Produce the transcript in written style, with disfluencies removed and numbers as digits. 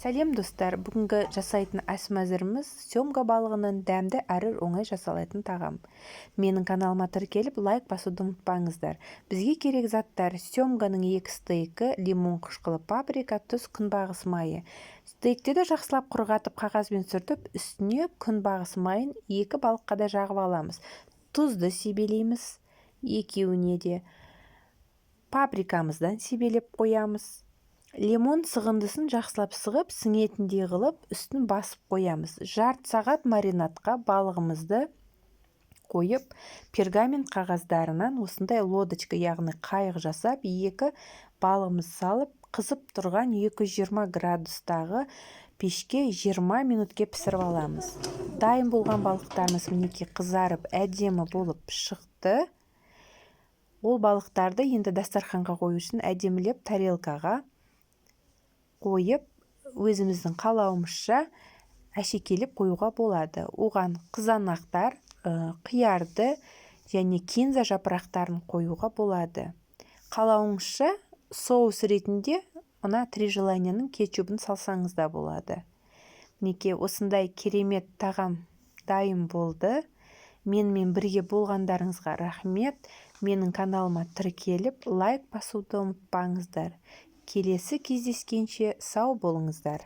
Сәлем достар, бүгінгі жасайтын ас мәзіріміз семга балығының дәмді әрі оңай жасалатын тағам. Менің каналыма тіркеліп лайк басуды ұмытпаңыздар. Бізге керек заттар: семганың 2 стейкі, лимон қышқылы, паприка, тұз, күнбағыс майы. Стейктерді жақсылап құрғатып қағазбен сүртіп, үстіне күнбағыс майын 2 балыққа да жағып аламыз. Тұзды себелейміз, екеуіне де. Паприкамыздан себелеп қоямыз. Лимон сығындысын жақсылап сығып, сіңетіндей қылып, үстін басып қоямыз. Жарты сағат маринадқа балығымызды қойып, пергамент қағаздарынан осындай лодочка, яғни қайық жасап, 2 балығымыз салып, қызып тұрған 220 градустағы пешке 20 минутке пісіріп аламыз. Дайын болған балықтарымыз мінекей қызарып, әдемі болып шықты. Ол балықтарды енді дастарханға қою үшін әдемілеп тарелкаға қойып, өзіміздің қалауымызша әшекейлеп қоюға болады. Оған қызанақтар, қиярды және кинза жапырақтарын қоюға болады. Қалауыңызша соус ретінде мына 3 желанияның кетчупын салсаңыз да болады. Неке осындай керемет тағам дайын болды. Менімен бірге болғандарыңызға рахмет. Менің каналыма тіркеліп лайк басуды ұмытпаңыздар. Келесі кездескенше сау болыңыздар.